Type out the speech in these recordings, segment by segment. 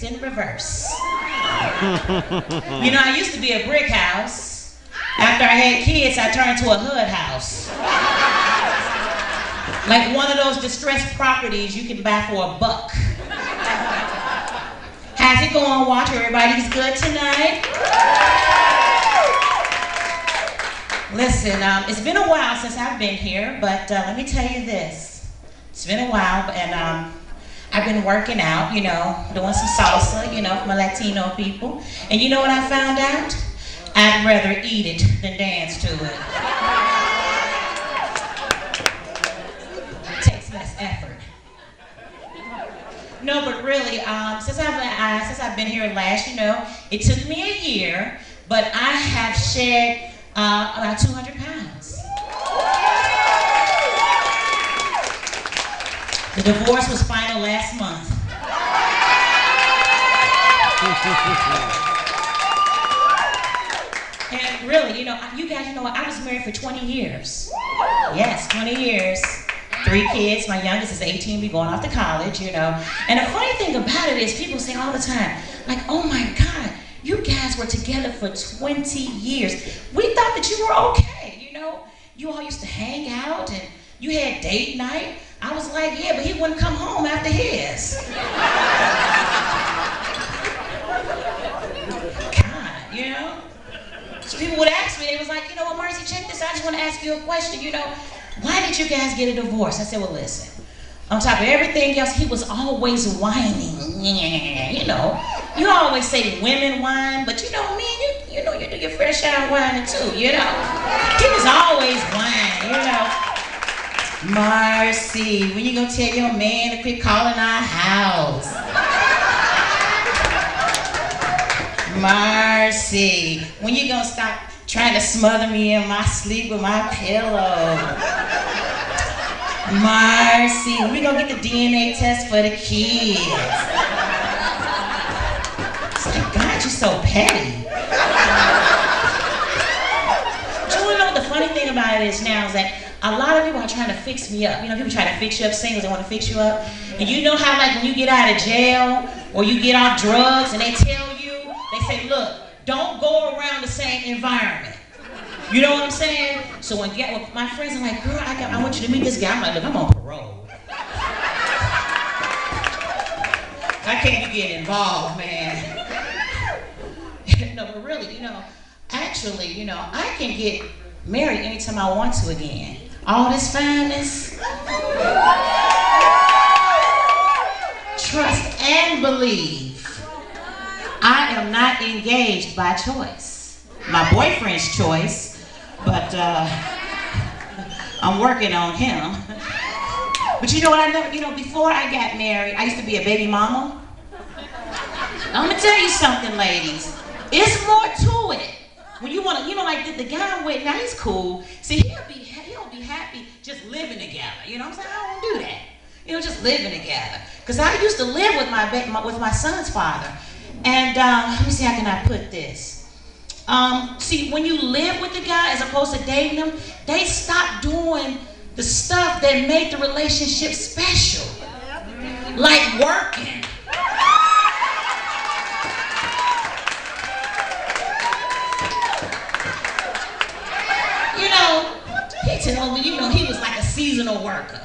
bricks in reverse. You know, I used to be a brick house. After I had kids, I turned to a hood house. Like one of those distressed properties you can buy for $1. How's it going, Watra? Everybody's good tonight? Listen, it's been a while since I've been here, but let me tell you this. It's been a while, and I've been working out, you know, doing some salsa, you know, for my Latino people. And you know what I found out? I'd rather eat it than dance to it. It takes less effort. No, but really, since I've been here last, you know, it took me a year, but I have shed about 200 pounds. The divorce was final last month. And really, you know, you guys, you know what? I was married for 20 years. Yes, 20 years. 3 kids. My youngest is 18, be going off to college, you know. And the funny thing about it is people say all the time, like, oh my God, you guys were together for 20 years. We thought that you were okay, you know. You all used to hang out and you had date night. I was like, yeah, but he wouldn't come home after his. God, you know. So people would ask me, they was like, you know what, Marcy, check this out. I just want to ask you a question, you know. Why did you guys get a divorce? I said, well, listen. On top of everything else, he was always whining. You know, you always say women whine, but you know, me, you know, you do your fair share of whining too, you know. He was always whining, you know. Marcy, when you gonna tell your man to quit calling our house? Marcy, when you gonna stop trying to smother me in my sleep with my pillow? Marcy, when we gonna get the DNA test for the kids? It's like, God, you're so petty. But you wanna know what the funny thing about it is now is that a lot of people are trying to fix me up. You know, people try to fix you up, singles, they want to fix you up. And you know how, like, when you get out of jail or you get off drugs and they tell you, they say, look, don't go around the same environment. You know what I'm saying? So when my friends are like, girl, I want you to meet this guy. I'm like, look, I'm on parole. I can't be getting involved, man. No, but really, you know, actually, you know, I can get married anytime I want to again. All this fineness. Trust and believe. I am not engaged by choice. My boyfriend's choice, but I'm working on him. But you know what I know? You know, before I got married, I used to be a baby mama. I'm gonna tell you something, ladies. It's more to it. When you want to, you know, like the guy I'm with now, he's cool. See, he'll be happy just living together. You know what I'm saying? I don't do that. You know, just living together. Because I used to live with my son's father. And let me see, how can I put this? See, when you live with the guy as opposed to dating him, they stop doing the stuff that made the relationship special. Like working. You know, he told me, you know, he was like a seasonal worker.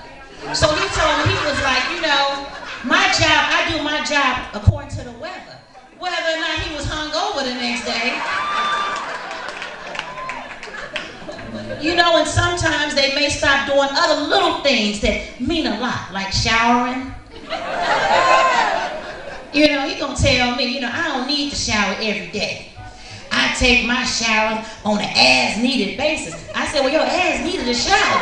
So he told me, he was like, you know, my job, I do my job according to the weather. Whether or not he was hungover the next day. You know, and sometimes they may stop doing other little things that mean a lot, like showering. You know, he gonna tell me, you know, I don't need to shower every day. I take my shower on an as-needed basis. I said, well, your ass needed a shower.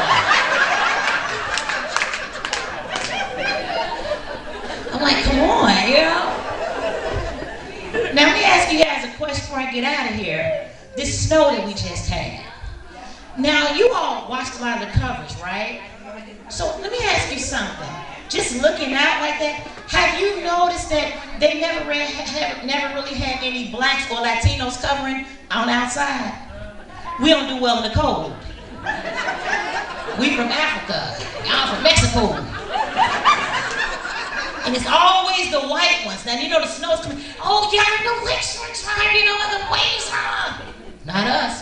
I'm like, come on, you know? Now, let me ask you guys a question before I get out of here. This snow that we just had. Now, you all watched a lot of the coverage, right? So let me ask you something. Just looking out like that, have you noticed that they never really had any blacks or Latinos covering on outside? We don't do well in the cold. We from Africa, y'all from Mexico. And it's always the white ones. Now, you know the snow's coming. Oh, yeah, I know Lakeshore Drive, you know, where the waves are. Not us.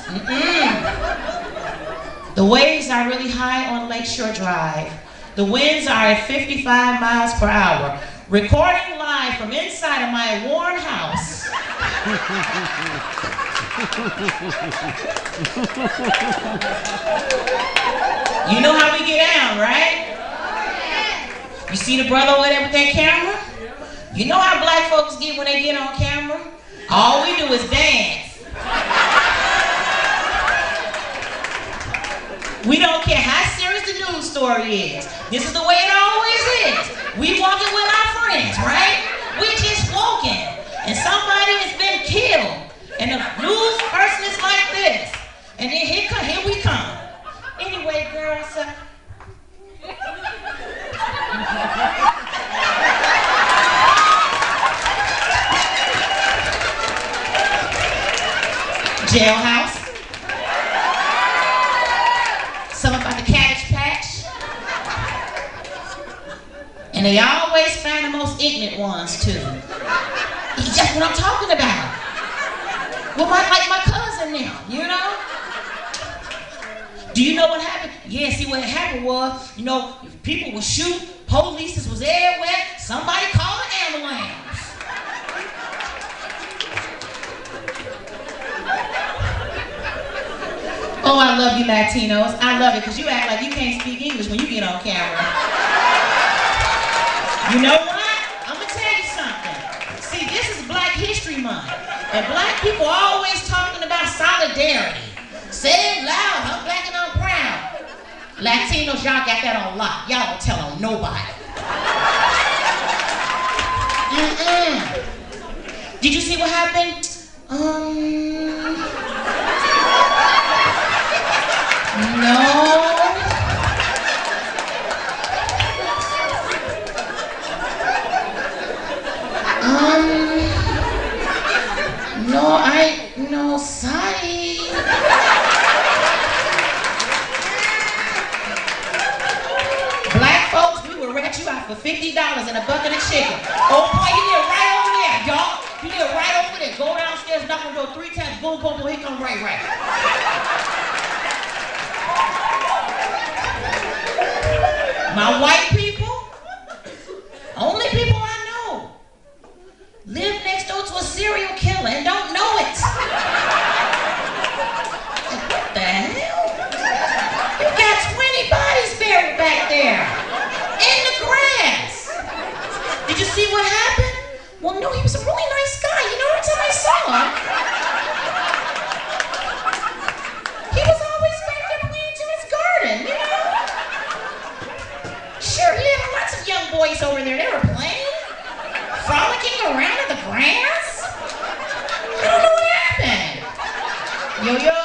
The waves are really high on Lakeshore Drive. The winds are at 55 miles per hour. Recording live from inside of my warm house. You know how we get down, right? You see the brother over there with that camera? You know how black folks get when they get on camera? All we do is dance. We don't care how serious the news story is. This is the way it always is. We walking with our friends, right? We just walking. And somebody has been killed. And the news person is like this. And then here we come. Anyway, girls, jailhouse. Something about the Cabbage Patch. And they always find the most ignorant ones, too. It's just what I'm talking about. Well, like my cousin now, you know? Do you know what happened? Yeah, see what happened was, you know, people would shoot, police was everywhere, somebody called an ambulance. Oh, I love you Latinos. I love it because you act like you can't speak English when you get on camera. You know what? I'm going to tell you something. See, this is Black History Month. And black people are always talking about solidarity. Say it loud, I'm black and I'm proud. Latinos, y'all got that on lock. Y'all don't tell on nobody. Did you see what happened? No. No, sorry. Black folks, we will rat you out for $50 and a bucket of chicken. Oh boy, you live right over there, y'all. You live right over there. Go downstairs, knock on the door 3 times, boom, boom, boom, here come right. My white people, only people I know, live next door to a serial killer and don't know it. What the hell? You got 20 bodies buried back there in the grass. Did you see what happened? Well, no, he was a really nice guy. You know, every time I saw him, he was always back there playing to his garden, you know? Sure, he had lots of young boys over there. They were playing, frolicking around in the grass. I don't know what happened. Yo.